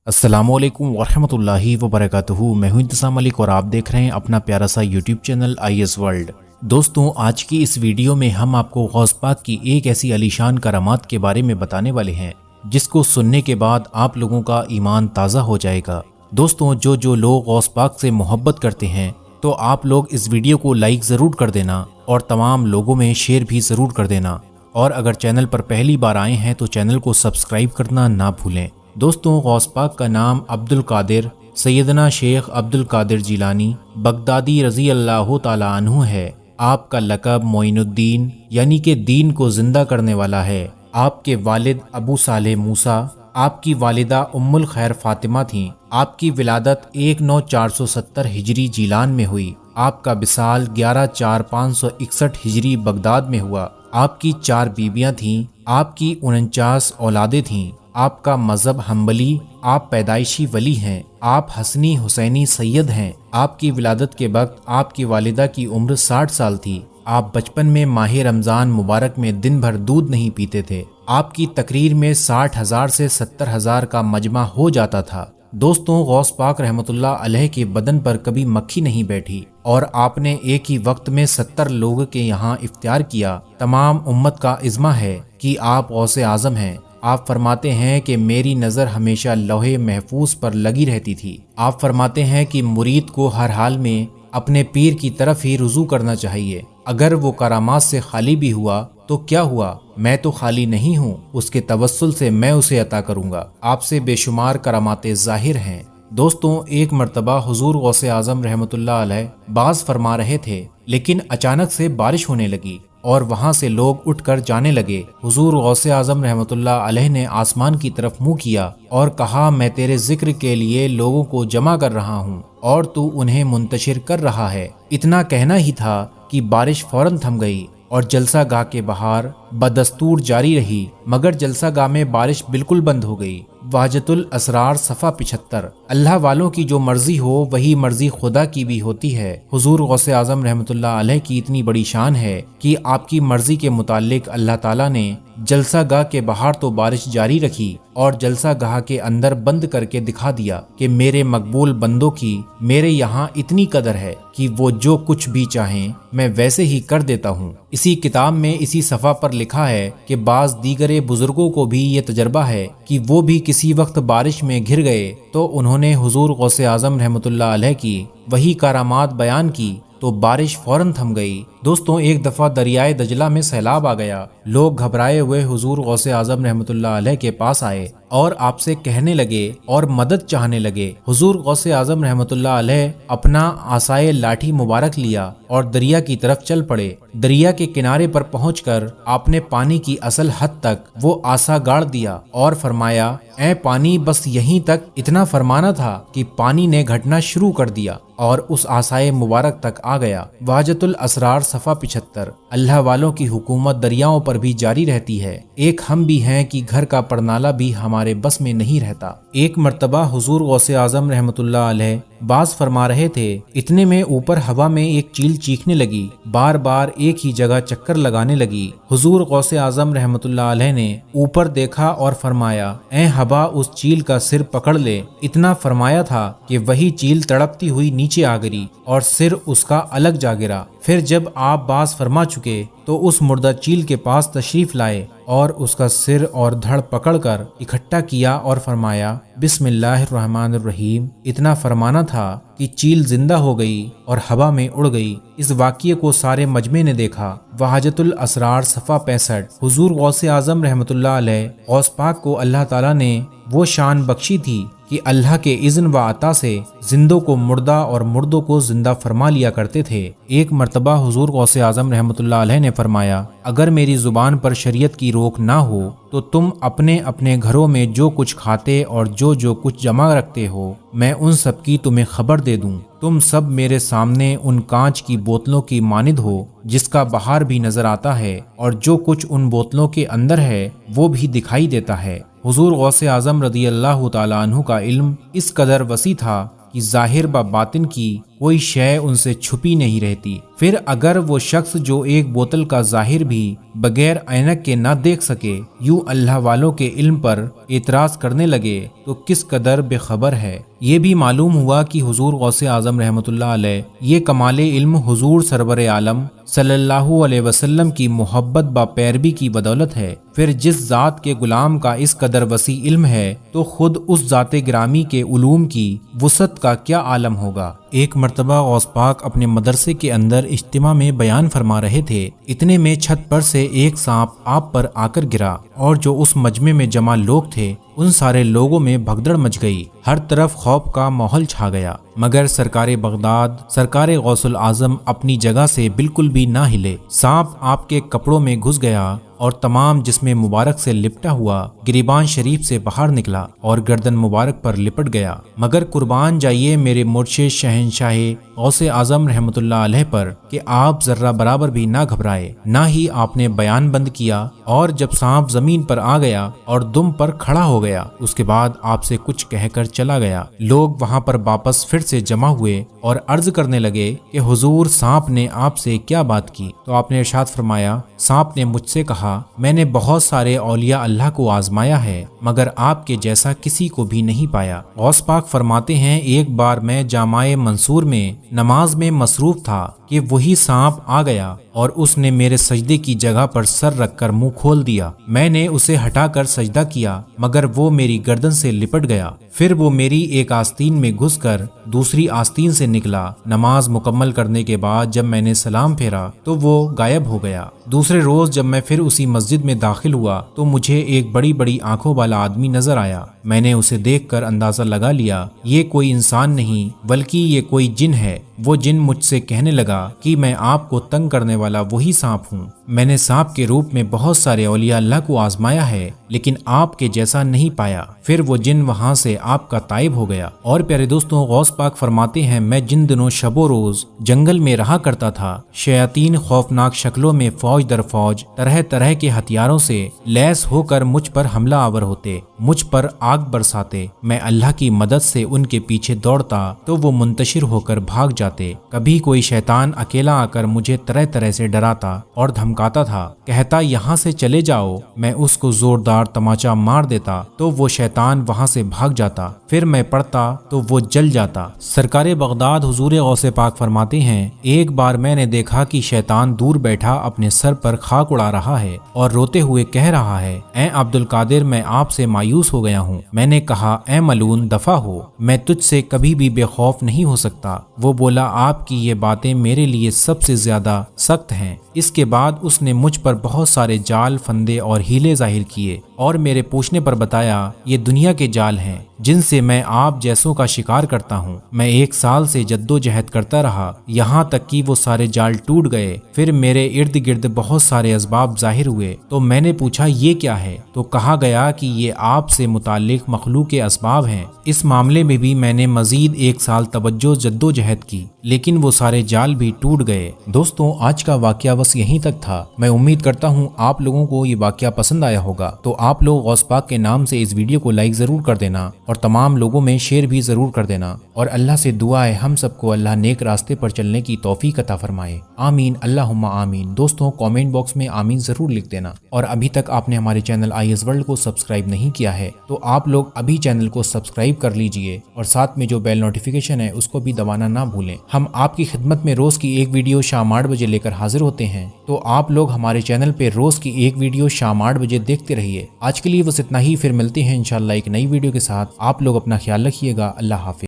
अस्सलामु अलैकुम वरहमतुल्लाहि वबरकातुहू। मैं हूं इंतज़ाम मलिक और आप देख रहे हैं अपना प्यारा सा यूट्यूब चैनल IS वर्ल्ड। दोस्तों, आज की इस वीडियो में हम आपको गौस पाक की एक ऐसी आलीशान करामात के बारे में बताने वाले हैं जिसको सुनने के बाद आप लोगों का ईमान ताज़ा हो जाएगा। दोस्तों, जो लोग गौस पाक से मोहब्बत करते हैं तो आप लोग इस वीडियो को लाइक ज़रूर कर देना और तमाम लोगों में शेयर भी ज़रूर कर देना। और अगर चैनल पर पहली बार आए हैं तो चैनल को सब्सक्राइब करना ना भूलें। दोस्तों, गौस पाक का नाम अब्दुल कादिर सैयदना शेख अब्दुल कादिर जिलानी बगदादी रज़ी अल्लाह ताला अन्हु है। आपका लक़ब मोइनुद्दीन यानी कि दीन को जिंदा करने वाला है। आपके वालिद अबू सालेह मूसा, आपकी वालिदा उम्मुल खैर फातिमा थीं। आपकी विलादत 19/470 हिजरी जिलान में हुई। आपका विसाल 11/4/561 हिजरी बगदाद में हुआ। आपकी 4 बीबियां थीं। आपकी 49 औलादें थीं। आपका मज़हब हम्बली, आप पैदाइशी वली हैं। आप हसनी हुसैनी सैयद हैं। आपकी विलादत के वक्त आपकी वालिदा की उम्र 60 साल थी। आप बचपन में माह रमज़ान मुबारक में दिन भर दूध नहीं पीते थे। आपकी तकरीर में 60,000 से 70,000 का मजमा हो जाता था। दोस्तों, गौस पाक रहमतुल्लाह अलैह के बदन पर कभी मक्खी नहीं बैठी और आपने एक ही वक्त में 70 लोगों के यहाँ इफ्तियार किया। तमाम उम्मत का इज़्मा है कि आप गौसे आज़म हैं। आप फरमाते हैं कि मेरी नज़र हमेशा लौहे महफूज पर लगी रहती थी। आप फरमाते हैं कि मुरीद को हर हाल में अपने पीर की तरफ ही रुजू करना चाहिए। अगर वो करामात से खाली भी हुआ तो क्या हुआ, मैं तो खाली नहीं हूँ, उसके तवस्सुल से मैं उसे अता करूँगा। आपसे बेशुमार करामातें ज़ाहिर हैं। दोस्तों, एक मर्तबा हुजूर गौसे आज़म रहमतुल्लाह अलैह बाज़ फरमा रहे थे, लेकिन अचानक से बारिश होने लगी और वहाँ से लोग उठकर जाने लगे। हुजूर गौसे आज़म रहमतुल्लाह अलैह ने आसमान की तरफ मुँह किया और कहा, मैं तेरे जिक्र के लिए लोगों को जमा कर रहा हूँ और तू उन्हें मुंतशिर कर रहा है। इतना कहना ही था कि बारिश फौरन थम गई और जलसा गाह के बाहर बदस्तूर जारी रही, मगर जलसा गाह में बारिश बिल्कुल बंद हो गई। वाजतुल असरार सफ़ा 75। अल्लाह वालों की जो मर्जी हो वही मर्जी खुदा की भी होती है। हुजूर गौसे आज़म रहमतुल्लाह अलैह की इतनी बड़ी शान है कि आपकी मर्जी के मुतालिक अल्लाह ताला ने जलसा गाह के बाहर तो बारिश जारी रखी और जलसा गाह के अंदर बंद करके दिखा दिया कि मेरे मकबूल बंदों की मेरे यहाँ इतनी कदर है कि वो जो कुछ भी चाहें मैं वैसे ही कर देता हूँ। इसी किताब में इसी सफ़ा पर लिखा है कि बाज़ दीगरे बुजुर्गों को भी ये तजर्बा है कि वो भी किसी वक्त बारिश में घिर गए तो उन्होंने हुजूर गौसे आज़म रहमतुल्लाह अलैह की वही करामात बयान की तो बारिश फौरन थम गई। दोस्तों, एक दफ़ा दरियाए दजला में सैलाब आ गया। लोग घबराए हुए हुजूर गौसे आज़म रहमतुल्लाह अलैह के पास आए और आपसे कहने लगे और मदद चाहने लगे। हुजूर गौसे आज़म रहमतुल्लाह अलैह अपना आसाए लाठी मुबारक लिया और दरिया की तरफ चल पड़े। दरिया के किनारे पर पहुंचकर आपने पानी की असल हद तक वो आसा गाड़ दिया और फरमाया, ऐ पानी, बस यहीं तक इतना फरमाना था कि पानी ने घटना शुरू कर दिया और उस आसाए मुबारक तक आ गया। वाजतुल असरार सफ़ा 75। अल्लाह वालों की हुकूमत दरियाओं पर भी जारी रहती है। एक हम भी हैं कि घर का परनाला भी हमारे बस में नहीं रहता। एक मर्तबा हुजूर गौसे आज़म रहमतुल्लाह अलैह बाज़ फरमा रहे थे, इतने में ऊपर हवा में एक चील चीखने लगी, बार बार एक ही जगह चक्कर लगाने लगी। हुजूर गौसे आज़म रहमतुल्लाह अलैह ने ऊपर देखा और फरमाया, ऐ हवा, उस चील का सिर पकड़ ले। इतना फरमाया था कि वही चील तड़पती हुई नीचे आ गिरी और सिर उसका अलग जा गिरा। फिर जब आप बाज़ फरमा चुके तो उस मुर्दा चील के पास तशरीफ लाए और उसका सिर और धड़ पकड़कर इकट्ठा किया और फरमाया, बिस्मिल्लाहिर्रहमानिर्रहीम। इतना फरमाना था कि चील जिंदा हो गई और हवा में उड़ गई। इस वाक़ये को सारे मजमे ने देखा। वहाजतुल असरार सफ़ा 65। हुजूर गौसे आज़म रहमतुल्लाह अलैह गौस पाक को अल्लाह ताला ने वो शान बख्शी थी कि अल्लाह के इज़्न व अता से जिंदों को मुर्दा और मुर्दों को जिंदा फरमा लिया करते थे। एक मर्तबा हुजूर गौसे आज़म रहमतुल्लाह अलैह ने फरमाया, अगर मेरी ज़ुबान पर शरीयत की रोक ना हो तो तुम अपने अपने घरों में जो कुछ खाते और जो कुछ जमा रखते हो मैं उन सब की तुम्हें खबर दे दूं। तुम सब मेरे सामने उन कांच की बोतलों की मानिद हो जिसका बाहर भी नजर आता है और जो कुछ उन बोतलों के अंदर है वो भी दिखाई देता है। हुजूर गौसे आज़म रज़ी अल्लाह ताला अन्हु का इल्म इस कदर वसी था कि ज़ाहिर व बातिन की کوئی شے ان سے چھپی نہیں رہتی۔ پھر اگر وہ شخص جو ایک بوتل کا ظاہر بھی بغیر اینک کے نہ دیکھ سکے یوں اللہ والوں کے علم پر اعتراض کرنے لگے تو کس قدر بے خبر ہے۔ یہ بھی معلوم ہوا کہ حضور غوث اعظم رحمۃ اللہ علیہ یہ کمال علم حضور سرور عالم صلی اللہ علیہ وسلم کی محبت با پیروی کی بدولت ہے۔ پھر جس ذات کے غلام کا اس قدر وسیع علم ہے تو خود اس ذات گرامی کے علوم کی وسعت کا کیا عالم ہوگا۔ ایک مرتبہ غوث پاک اپنے مدرسے کے اندر اجتماع میں بیان فرما رہے تھے، اتنے میں چھت پر سے ایک سانپ آپ پر آ کر گرا اور جو اس مجمع میں جمع لوگ تھے ان سارے لوگوں میں بھگدڑ مچ گئی، ہر طرف خوف کا ماحول چھا گیا، مگر سرکار بغداد سرکار غوث الاعظم اپنی جگہ سے بالکل بھی نہ ہلے۔ سانپ آپ کے کپڑوں میں گھس گیا اور تمام جسم مبارک سے لپٹا ہوا گریبان شریف سے باہر نکلا اور گردن مبارک پر لپٹ گیا، مگر قربان جائیے میرے مرشد شہنشاہ غوث اعظم رحمۃ اللہ علیہ پر کہ آپ ذرہ برابر بھی نہ گھبرائے، نہ ہی آپ نے بیان بند کیا، اور جب سانپ زمین پر آ گیا اور دم پر کھڑا ہو گیا اس کے بعد آپ سے کچھ کہہ کر چلا گیا۔ لوگ وہاں پر واپس پھر سے جمع ہوئے اور عرض کرنے لگے کہ حضور سانپ نے آپ سے کیا بات کی؟ تو آپ نے ارشاد فرمایا، سانپ نے مجھ سے کہا میں نے بہت سارے اولیاء اللہ کو آزمایا ہے مگر آپ کے جیسا کسی کو بھی نہیں پایا۔ غوث پاک فرماتے ہیں ایک بار میں جامع منصور میں نماز میں مصروف تھا کہ وہی سانپ آ گیا اور اس نے میرے سجدے کی جگہ پر سر رکھ کر منہ کھول دیا، میں نے اسے ہٹا کر سجدہ کیا مگر وہ میری گردن سے لپٹ گیا، پھر وہ میری ایک آستین میں گھس کر دوسری آستین سے نکلا۔ نماز مکمل کرنے کے بعد جب میں نے سلام پھیرا تو وہ غائب ہو گیا۔ دوسرے روز جب میں پھر اسی مسجد میں داخل ہوا تو مجھے ایک بڑی بڑی آنکھوں والا آدمی نظر آیا، میں نے اسے دیکھ کر اندازہ لگا لیا یہ کوئی انسان نہیں بلکہ یہ کوئی جن ہے۔ وہ جن مجھ سے کہنے لگا کہ میں آپ کو تنگ کرنے والا وہی سانپ ہوں، میں نے سانپ کے روپ میں بہت سارے اولیاء اللہ کو آزمایا ہے لیکن آپ کے جیسا نہیں پایا۔ پھر وہ جن وہاں سے آپ کا تائب ہو گیا۔ اور پیارے دوستوں غوث پاک فرماتے ہیں میں جن دنوں شب و روز جنگل میں رہا کرتا تھا شیاطین خوفناک شکلوں میں فوج در فوج طرح طرح کے ہتھیاروں سے لیس ہو کر مجھ پر حملہ آور ہوتے، مجھ پر آگ برساتے، میں اللہ کی مدد سے ان کے پیچھے دوڑتا تو وہ منتشر ہو کر بھاگ جاتے۔ کبھی کوئی شیطان اکیلا آ کر مجھے طرح طرح سے ڈراتا اور دھمکاتا تھا، کہتا یہاں سے چلے جاؤ، میں اس کو زوردار تماچا مار دیتا تو وہ شیطان وہاں سے بھاگ جاتا، پھر میں پڑتا تو وہ جل جاتا۔ سرکار بغداد حضور غوث پاک فرماتے ہیں ایک بار میں نے دیکھا کہ شیطان دور بیٹھا اپنے سر پر خاک اڑا رہا ہے اور روتے ہوئے کہہ رہا ہے اے عبد القادر میں آپ سے مایوس ہو گیا ہوں۔ میں نے کہا اے ملعون دفع ہو، میں تجھ سے کبھی بھی بے خوف نہیں ہو سکتا۔ وہ بولا آپ کی یہ باتیں میرے لیے سب سے زیادہ سخت ہیں۔ اس کے بعد اس نے مجھ پر بہت سارے جال فندے اور ہیلے ظاہر کیے اور میرے پوچھنے پر بتایا یہ دنیا کے جال ہیں جن سے میں آپ جیسوں کا شکار کرتا ہوں۔ میں 1 سال سے جد و جہد کرتا رہا یہاں تک کہ وہ سارے جال ٹوٹ گئے، پھر میرے ارد گرد بہت سارے اسباب ظاہر ہوئے تو میں نے پوچھا یہ کیا ہے؟ تو کہا گیا کہ یہ آپ سے متعلق مخلوق کے اسباب ہیں۔ اس معاملے میں بھی میں نے مزید 1 سال توجہ جد و جہد کی لیکن وہ سارے جال بھی ٹوٹ گئے۔ دوستوں آج کا واقعہ بس یہیں تک تھا، میں امید کرتا ہوں آپ لوگوں کو یہ واقعہ پسند آیا ہوگا، تو آپ لوگ غوث پاک کے نام سے اس ویڈیو کو لائک ضرور کر دینا اور تمام لوگوں میں شیئر بھی ضرور کر دینا، اور اللہ سے دعا ہے ہم سب کو اللہ نیک راستے پر چلنے کی توفیق عطا فرمائے، آمین اللہم آمین۔ دوستوں کامنٹ باکس میں آمین ضرور لکھ دینا، اور ابھی تک آپ نے ہمارے چینل IS World کو سبسکرائب نہیں کیا ہے تو آپ لوگ ابھی چینل کو سبسکرائب کر لیجئے اور ساتھ میں جو بیل نوٹیفیکیشن ہے اس کو بھی دبانا نہ بھولیں۔ ہم آپ کی خدمت میں روز کی ایک ویڈیو شام 8 بجے لے کر حاضر ہوتے ہیں، تو آپ لوگ ہمارے چینل پہ روز کی ایک ویڈیو شام 8 بجے دیکھتے رہیے۔ آج کے لیے بس اتنا ہی، پھر ملتے ہیں انشاءاللہ ایک نئی ویڈیو کے ساتھ۔ آپ لوگ اپنا خیال رکھیے گا، اللہ حافظ۔